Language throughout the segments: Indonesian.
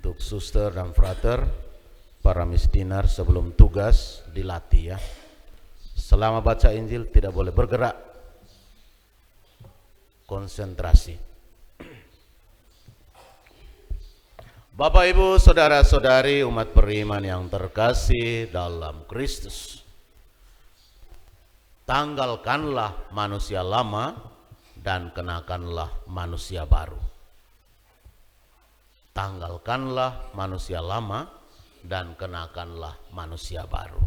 Untuk suster dan frater, para misdinar sebelum tugas dilatih ya. Selama baca Injil tidak boleh bergerak. Konsentrasi. Bapak Ibu, saudara-saudari umat beriman yang terkasih dalam Kristus. Tanggalkanlah manusia lama dan kenakanlah manusia baru. Tanggalkanlah manusia lama dan kenakanlah manusia baru.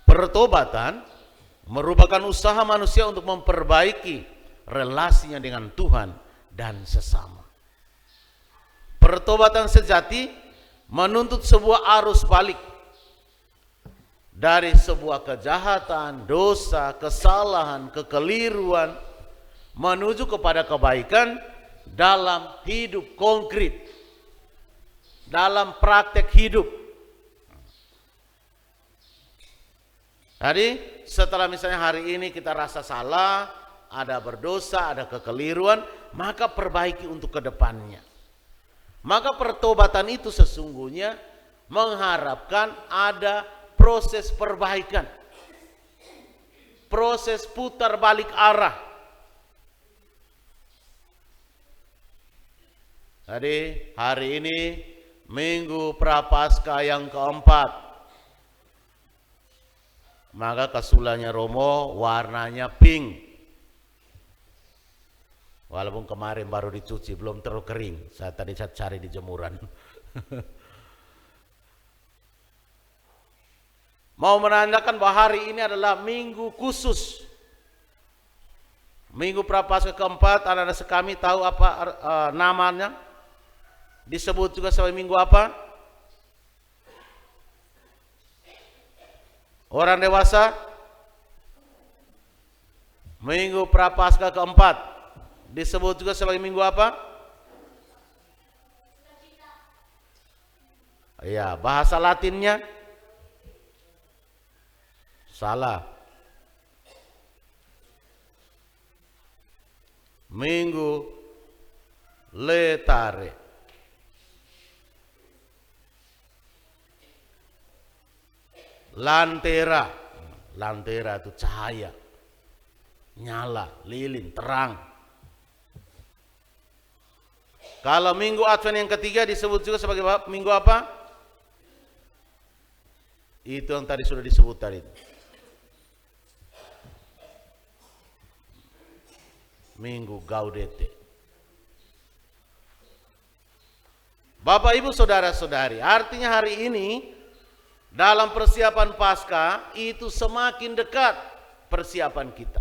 Pertobatan merupakan usaha manusia untuk memperbaiki relasinya dengan Tuhan dan sesama. Pertobatan sejati menuntut sebuah arus balik dari sebuah kejahatan, dosa, kesalahan, kekeliruan menuju kepada kebaikan dalam hidup konkret, dalam praktek hidup. Jadi setelah misalnya hari ini kita rasa salah, ada berdosa, ada kekeliruan, maka perbaiki untuk kedepannya. Maka pertobatan itu sesungguhnya mengharapkan ada proses perbaikan, proses putar balik arah. Jadi hari ini Minggu Prapaskah yang keempat, maka kasulannya Romo warnanya pink. Walaupun kemarin baru dicuci, belum terlalu kering. Saya tadi cari di jemuran. Mau menandakan bahwa hari ini adalah minggu khusus. Minggu Prapaskah keempat, anak-anak sekami tahu apa namanya? Disebut juga sebagai minggu apa? Orang dewasa? Minggu Prapaskah keempat disebut juga sebagai minggu apa? Ya, bahasa Latinnya salah. Minggu Letare. Lantera. Lantera itu cahaya, nyala, lilin, terang. Kalau minggu Advent yang ketiga disebut juga sebagai minggu apa? Itu yang tadi sudah disebut tadi. Minggu Gaudete. Bapak Ibu saudara-saudari, artinya hari ini dalam persiapan Paskah itu semakin dekat persiapan kita.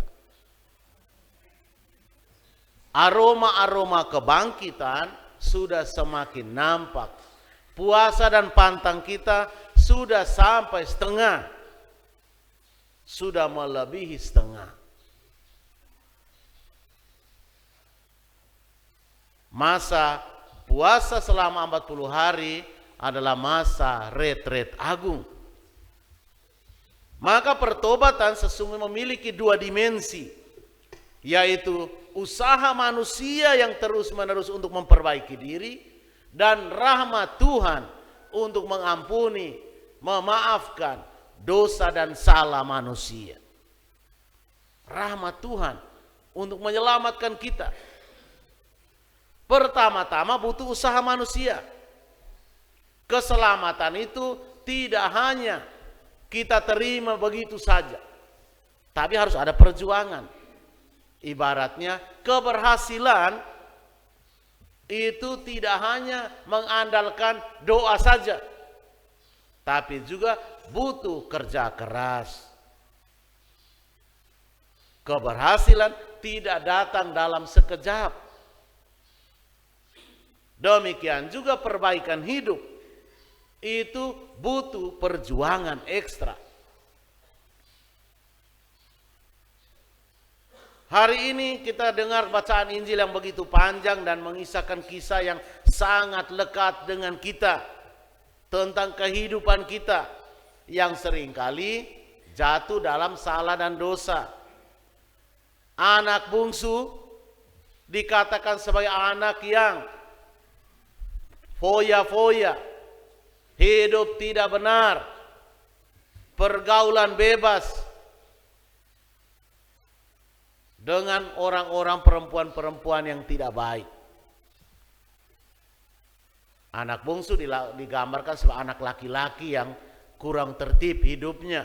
Aroma-aroma kebangkitan sudah semakin nampak. Puasa dan pantang kita sudah sampai setengah. Sudah melebihi setengah. Masa puasa selama 40 hari adalah masa retret agung. Maka pertobatan sesungguhnya memiliki dua dimensi, yaitu usaha manusia yang terus-menerus untuk memperbaiki diri dan rahmat Tuhan untuk mengampuni, memaafkan dosa dan salah manusia. Rahmat Tuhan untuk menyelamatkan kita. Pertama-tama butuh usaha manusia. Keselamatan itu tidak hanya kita terima begitu saja, tapi harus ada perjuangan. Ibaratnya keberhasilan itu tidak hanya mengandalkan doa saja, tapi juga butuh kerja keras. Keberhasilan tidak datang dalam sekejap. Demikian juga perbaikan hidup itu butuh perjuangan ekstra. Hari ini kita dengar bacaan Injil yang begitu panjang dan mengisahkan kisah yang sangat lekat dengan kita tentang kehidupan kita yang seringkali jatuh dalam salah dan dosa. Anak bungsu dikatakan sebagai anak yang foya-foya, hidup tidak benar, pergaulan bebas dengan orang-orang perempuan-perempuan yang tidak baik. Anak bungsu digambarkan sebagai anak laki-laki yang kurang tertib hidupnya.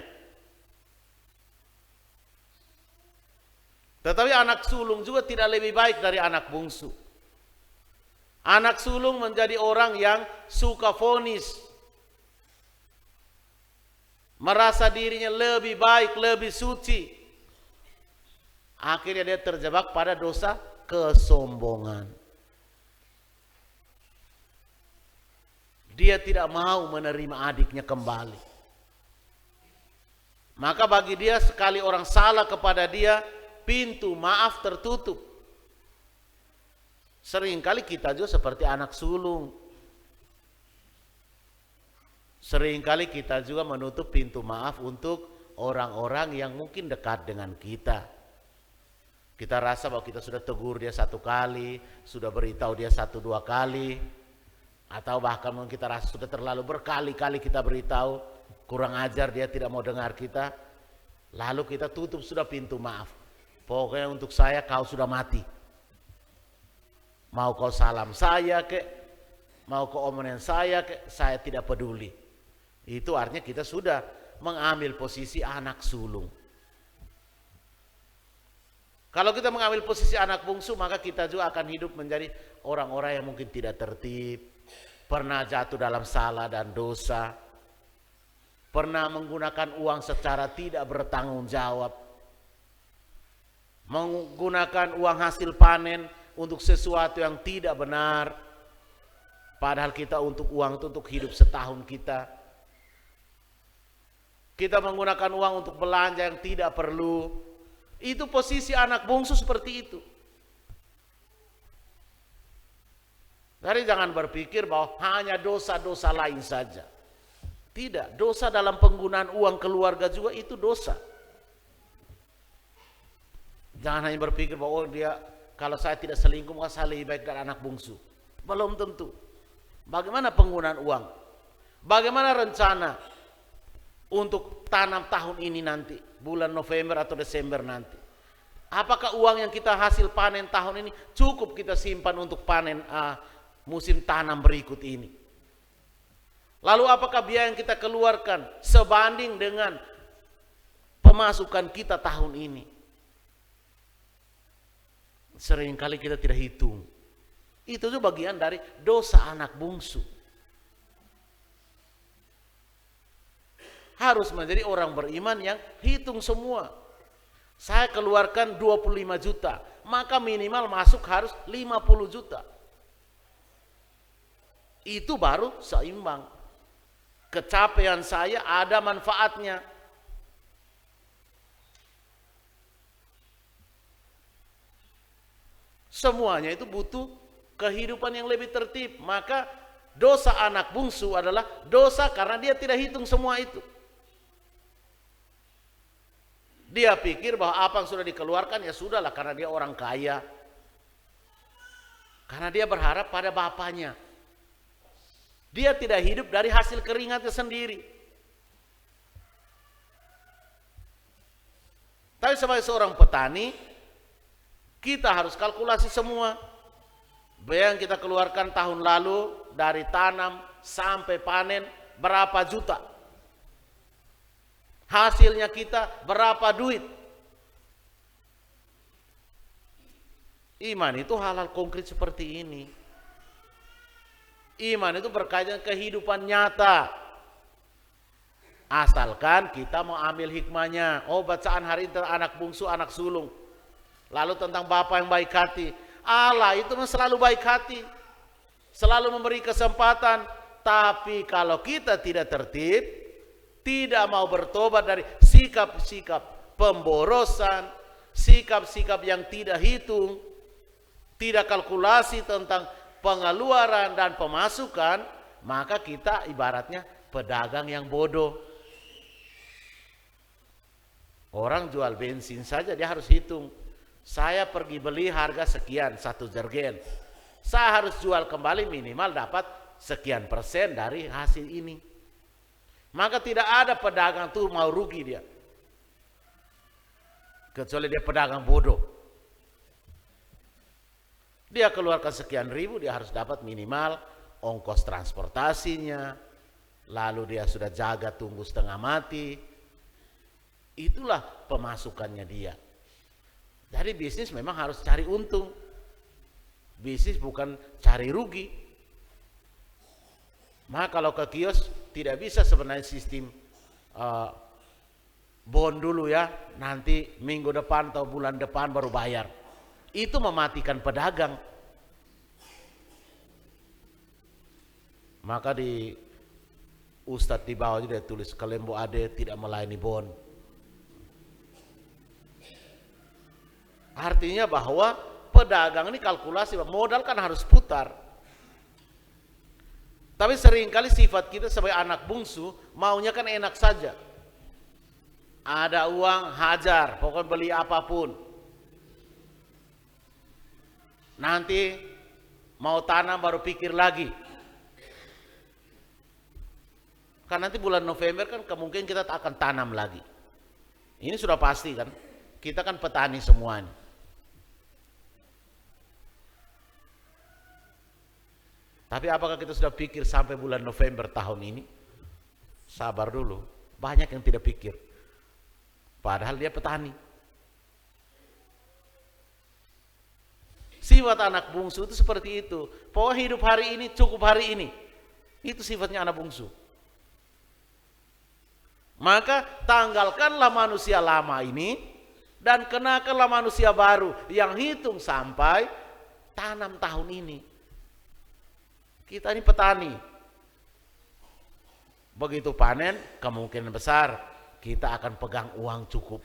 Tetapi anak sulung juga tidak lebih baik dari anak bungsu. Anak sulung menjadi orang yang suka vonis, merasa dirinya lebih baik, lebih suci. Akhirnya dia terjebak pada dosa kesombongan. Dia tidak mau menerima adiknya kembali. Maka bagi dia, sekali orang salah kepada dia, pintu maaf tertutup. Seringkali kita juga seperti anak sulung. Seringkali kita juga menutup pintu maaf untuk orang-orang yang mungkin dekat dengan kita. Kita rasa bahwa kita sudah tegur dia 1 kali, sudah beritahu dia 1-2 kali, atau bahkan mungkin kita rasa sudah terlalu berkali-kali kita beritahu, kurang ajar dia tidak mau dengar kita. Lalu kita tutup sudah pintu maaf. Pokoknya untuk saya kau sudah mati. Mau kau salam saya kek, mau kau omenin saya kek, saya tidak peduli. Itu artinya kita sudah mengambil posisi anak sulung. Kalau kita mengambil posisi anak bungsu, maka kita juga akan hidup menjadi orang-orang yang mungkin tidak tertib, pernah jatuh dalam salah dan dosa, pernah menggunakan uang secara tidak bertanggung jawab, menggunakan uang hasil panen untuk sesuatu yang tidak benar, padahal kita untuk uang itu untuk hidup setahun kita. Kita menggunakan uang untuk belanja yang tidak perlu. Itu posisi anak bungsu seperti itu. Jadi jangan berpikir bahwa hanya dosa-dosa lain saja. Tidak, dosa dalam penggunaan uang keluarga juga itu dosa. Jangan hanya berpikir bahwa dia kalau saya tidak selingkuh maka saya lebih baik dari anak bungsu. Belum tentu. Bagaimana penggunaan uang? Bagaimana rencana untuk tanam tahun ini nanti, bulan November atau Desember nanti? Apakah uang yang kita hasil panen tahun ini cukup kita simpan untuk panen musim tanam berikut ini? Lalu apakah biaya yang kita keluarkan sebanding dengan pemasukan kita tahun ini? Seringkali kita tidak hitung. Itu juga bagian dari dosa anak bungsu. Harus menjadi orang beriman yang hitung semua. Saya keluarkan 25 juta, maka minimal masuk harus 50 juta. Itu baru seimbang. Kecapean saya ada manfaatnya. Semuanya itu butuh kehidupan yang lebih tertib. Maka dosa anak bungsu adalah dosa karena dia tidak hitung semua itu. Dia pikir bahwa apa yang sudah dikeluarkan ya sudahlah karena dia orang kaya. Karena dia berharap pada bapaknya. Dia tidak hidup dari hasil keringatnya sendiri. Tapi sebagai seorang petani, kita harus kalkulasi semua. Biaya yang kita keluarkan tahun lalu dari tanam sampai panen berapa juta. Hasilnya kita berapa duit. Iman itu hal-hal konkret seperti ini. Iman itu berkaitan kehidupan nyata. Asalkan kita mau ambil hikmahnya. Oh, bacaan hari ini tentang anak bungsu, anak sulung. Lalu tentang bapak yang baik hati. Allah itu selalu baik hati. Selalu memberi kesempatan. Tapi kalau kita tidak tertib, tidak mau bertobat dari sikap-sikap pemborosan, sikap-sikap yang tidak hitung, tidak kalkulasi tentang pengeluaran dan pemasukan, maka kita ibaratnya pedagang yang bodoh. Orang jual bensin saja dia harus hitung. Saya pergi beli harga sekian 1 jergen. Saya harus jual kembali minimal dapat sekian persen dari hasil ini. Maka tidak ada pedagang tuh mau rugi dia. Kecuali dia pedagang bodoh. Dia keluarkan sekian ribu, dia harus dapat minimal ongkos transportasinya, lalu dia sudah jaga tunggu setengah mati. Itulah pemasukannya dia. Jadi bisnis memang harus cari untung. Bisnis bukan cari rugi. Maka kalau ke kios tidak bisa sebenarnya sistem bond dulu ya, nanti minggu depan atau bulan depan baru bayar. Itu mematikan pedagang. Maka di Ustadz di bawah dia tulis Kelembo Ade tidak melayani bond. Artinya bahwa pedagang ini kalkulasi, modal kan harus putar. Tapi seringkali sifat kita sebagai anak bungsu maunya kan enak saja. Ada uang hajar, pokoknya beli apapun. Nanti mau tanam baru pikir lagi. Kan nanti bulan November kan kemungkinan kita akan tanam lagi. Ini sudah pasti kan. Kita kan petani semua ini. Tapi apakah kita sudah pikir sampai bulan November tahun ini? Sabar dulu. Banyak yang tidak pikir. Padahal dia petani. Sifat anak bungsu itu seperti itu. Pokoknya hidup hari ini, cukup hari ini. Itu sifatnya anak bungsu. Maka tanggalkanlah manusia lama ini dan kenakanlah manusia baru yang hitung sampai tanam tahun ini. Kita ini petani. Begitu panen, kemungkinan besar kita akan pegang uang cukup.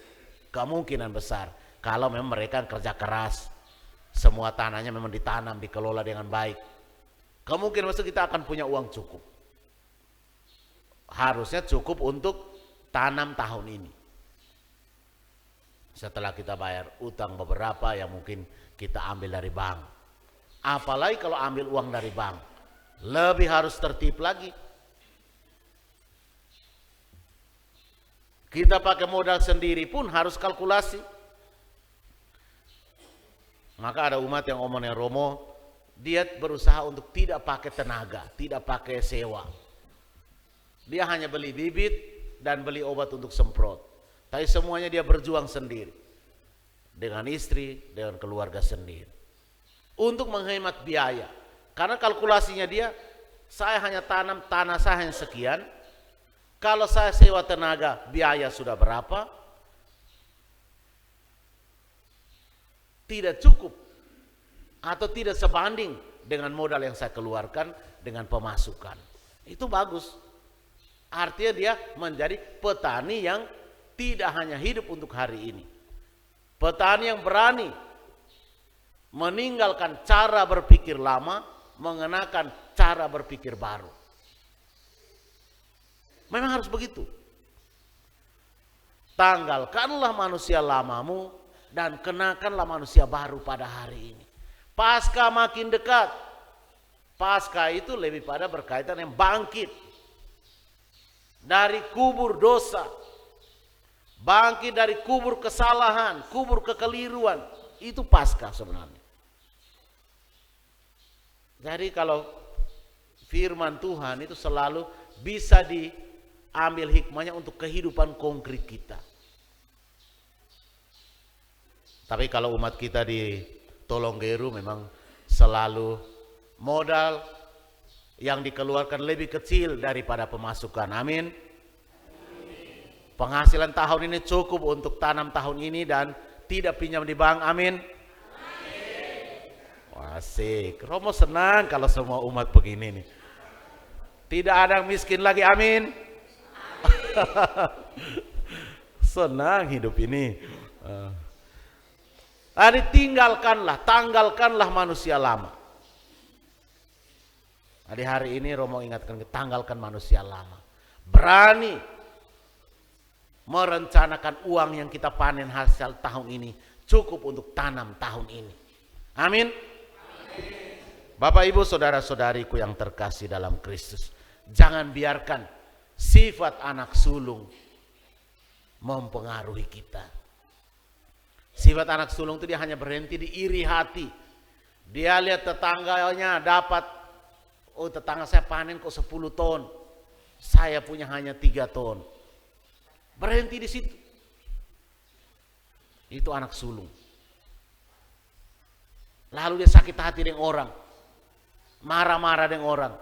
Kemungkinan besar. Kalau memang mereka kerja keras. Semua tanahnya memang ditanam, dikelola dengan baik. Kemungkinan besar kita akan punya uang cukup. Harusnya cukup untuk tanam tahun ini. Setelah kita bayar utang beberapa yang mungkin kita ambil dari bank. Apalagi kalau ambil uang dari bank. Lebih harus tertib lagi. Kita pakai modal sendiri pun harus kalkulasi. Maka ada umat yang omongnya Romo, dia berusaha untuk tidak pakai tenaga, tidak pakai sewa. Dia hanya beli bibit dan beli obat untuk semprot. Tapi semuanya dia berjuang sendiri. Dengan istri, dengan keluarga sendiri. Untuk menghemat biaya. Karena kalkulasinya dia, saya hanya tanam tanah saya hanya sekian. Kalau saya sewa tenaga, biaya sudah berapa? Tidak cukup atau tidak sebanding dengan modal yang saya keluarkan dengan pemasukan. Itu bagus. Artinya dia menjadi petani yang tidak hanya hidup untuk hari ini. Petani yang berani meninggalkan cara berpikir lama, mengenakan cara berpikir baru. Memang harus begitu. Tanggalkanlah manusia lamamu dan kenakanlah manusia baru pada hari ini. Paskah makin dekat. Paskah itu lebih pada berkaitan yang bangkit dari kubur dosa, bangkit dari kubur kesalahan, kubur kekeliruan. Itu Paskah sebenarnya. Jadi kalau firman Tuhan itu selalu bisa diambil hikmahnya untuk kehidupan konkret kita. Tapi kalau umat kita di Tolonggeru memang selalu modal yang dikeluarkan lebih kecil daripada pemasukan. Amin. Penghasilan tahun ini cukup untuk tanam tahun ini dan tidak pinjam di bank. Amin. Asik. Romo senang kalau semua umat begini nih. Tidak ada yang miskin lagi. Amin. Senang hidup ini. Tanggalkanlah manusia lama. Di hari ini Romo ingatkan, tanggalkan manusia lama. Berani merencanakan uang yang kita panen hasil tahun ini cukup untuk tanam tahun ini. Amin. Bapak Ibu saudara-saudariku yang terkasih dalam Kristus, jangan biarkan sifat anak sulung mempengaruhi kita. Sifat anak sulung itu dia hanya berhenti di iri hati. Dia lihat tetangganya dapat, oh tetangga saya panen kok 10 ton, saya punya hanya 3 ton. Berhenti di situ. Itu anak sulung. Lalu dia sakit hati dengan orang, marah-marah dengan orang.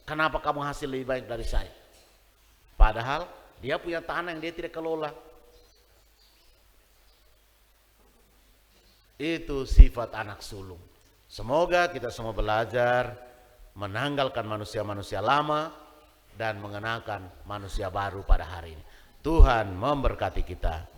Kenapa kamu hasil lebih baik dari saya? Padahal dia punya tanah yang dia tidak kelola. Itu sifat anak sulung. Semoga kita semua belajar menanggalkan manusia-manusia lama dan mengenakan manusia baru pada hari ini. Tuhan memberkati kita.